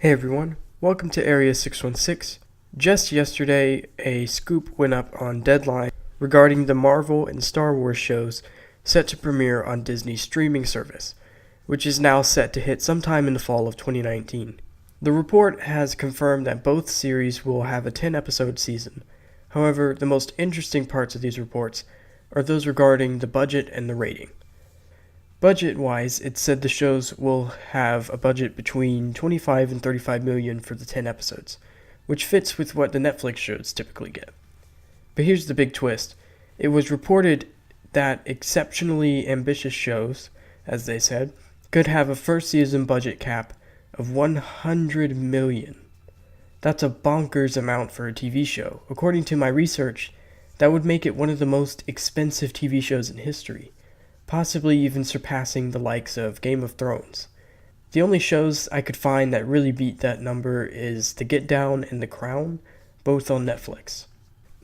Hey everyone, welcome to Area 616. Just yesterday, a scoop went up on Deadline regarding the Marvel and Star Wars shows set to premiere on Disney's streaming service, which is now set to hit sometime in the fall of 2019. The report has confirmed that both series will have a 10-episode season. However, the most interesting parts of these reports are those regarding the budget and the rating. Budget-wise, it said the shows will have a budget between 25 and 35 million for the 10 episodes, which fits with what the Netflix shows typically get. But here's the big twist. It was reported that exceptionally ambitious shows, as they said, could have a first season budget cap of 100 million. That's a bonkers amount for a TV show. According to my research, that would make it one of the most expensive TV shows in history, possibly even surpassing the likes of Game of Thrones. The only shows I could find that really beat that number is The Get Down and The Crown, both on Netflix.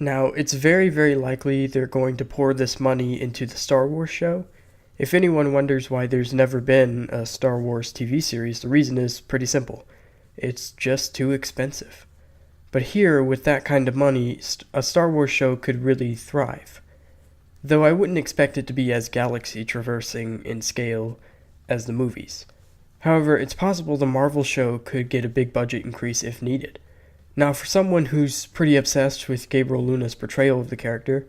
Now, it's very, very likely they're going to pour this money into the Star Wars show. If anyone wonders why there's never been a Star Wars TV series, the reason is pretty simple. It's just too expensive. But here, with that kind of money, a Star Wars show could really thrive. Though I wouldn't expect it to be as galaxy-traversing in scale as the movies. However, it's possible the Marvel show could get a big budget increase if needed. Now, for someone who's pretty obsessed with Gabriel Luna's portrayal of the character,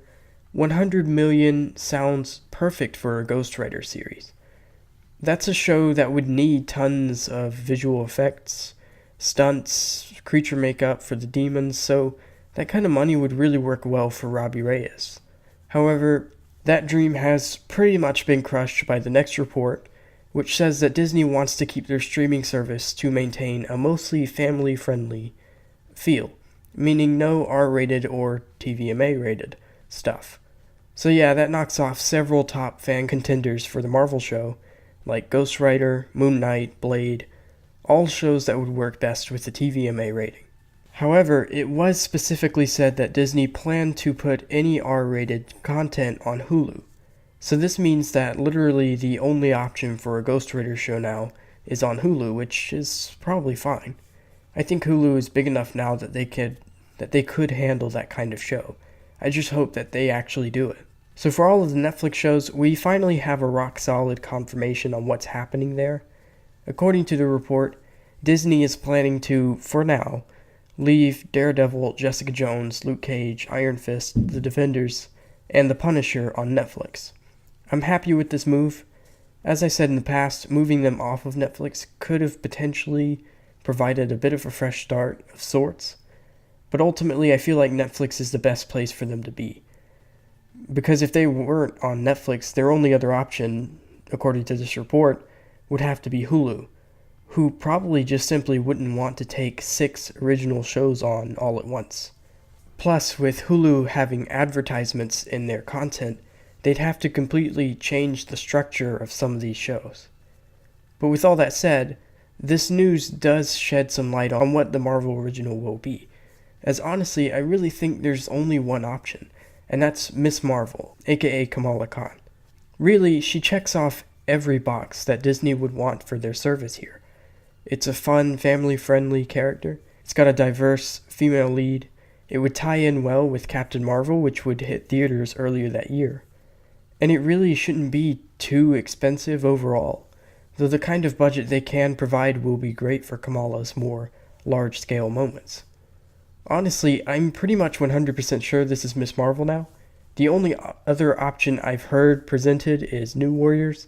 100 million sounds perfect for a Ghost Rider series. That's a show that would need tons of visual effects, stunts, creature makeup for the demons, so that kind of money would really work well for Robbie Reyes. However, that dream has pretty much been crushed by the next report, which says that Disney wants to keep their streaming service to maintain a mostly family-friendly feel, meaning no R-rated or TVMA-rated stuff. So yeah, that knocks off several top fan contenders for the Marvel show, like Ghost Rider, Moon Knight, Blade, all shows that would work best with the TVMA rating. However, it was specifically said that Disney planned to put any R-rated content on Hulu. So this means that literally the only option for a Ghost Rider show now is on Hulu, which is probably fine. I think Hulu is big enough now that they could handle that kind of show. I just hope that they actually do it. So for all of the Netflix shows, we finally have a rock-solid confirmation on what's happening there. According to the report, Disney is planning to, for now, leave Daredevil, Jessica Jones, Luke Cage, Iron Fist, The Defenders, and The Punisher on Netflix. I'm happy with this move. As I said in the past, moving them off of Netflix could have potentially provided a bit of a fresh start of sorts, but ultimately I feel like Netflix is the best place for them to be. Because if they weren't on Netflix, their only other option, according to this report, would have to be Hulu, who probably just simply wouldn't want to take 6 original shows on all at once. Plus, with Hulu having advertisements in their content, they'd have to completely change the structure of some of these shows. But with all that said, this news does shed some light on what the Marvel original will be, as honestly, I really think there's only one option, and that's Ms. Marvel, aka Kamala Khan. Really, she checks off every box that Disney would want for their service here. It's a fun, family-friendly character. It's got a diverse female lead. It would tie in well with Captain Marvel, which would hit theaters earlier that year. And it really shouldn't be too expensive overall, though the kind of budget they can provide will be great for Kamala's more large-scale moments. Honestly, I'm pretty much 100% sure this is Ms. Marvel now. The only other option I've heard presented is New Warriors.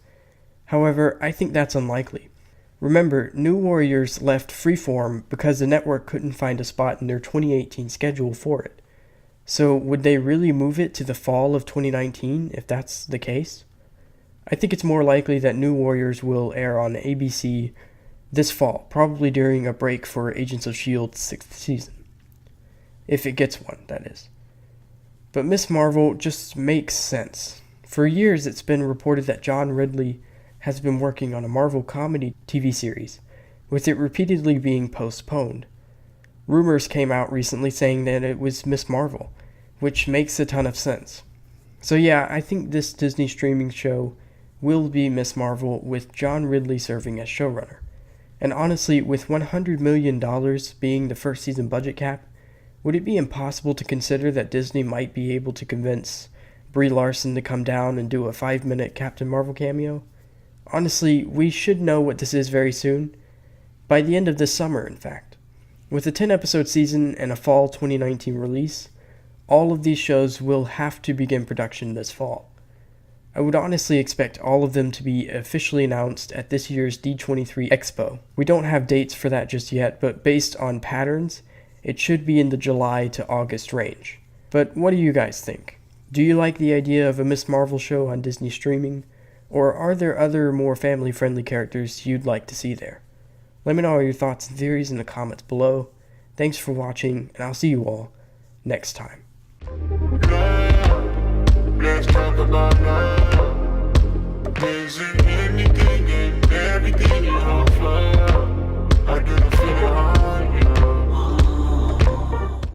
However, I think that's unlikely. Remember, New Warriors left Freeform because the network couldn't find a spot in their 2018 schedule for it. So would they really move it to the fall of 2019 if that's the case? I think it's more likely that New Warriors will air on ABC this fall, probably during a break for Agents of S.H.I.E.L.'s 6th season. If it gets one, that is. But Ms. Marvel just makes sense. For years it's been reported that John Ridley has been working on a Marvel comedy TV series, with it repeatedly being postponed. Rumors came out recently saying that it was Ms. Marvel, which makes a ton of sense. So yeah, I think this Disney streaming show will be Ms. Marvel with John Ridley serving as showrunner. And honestly, with $100 million being the first season budget cap, would it be impossible to consider that Disney might be able to convince Brie Larson to come down and do a 5-minute Captain Marvel cameo? Honestly, we should know what this is very soon. By the end of this summer, in fact. With a 10-episode season and a fall 2019 release, all of these shows will have to begin production this fall. I would honestly expect all of them to be officially announced at this year's D23 Expo. We don't have dates for that just yet, but based on patterns, it should be in the July to August range. But what do you guys think? Do you like the idea of a Ms. Marvel show on Disney streaming? Or are there other more family-friendly characters you'd like to see there? Let me know all your thoughts and theories in the comments below. Thanks for watching, and I'll see you all next time. Let's talk about love. Is it anything and everything you offer? I didn't feel it.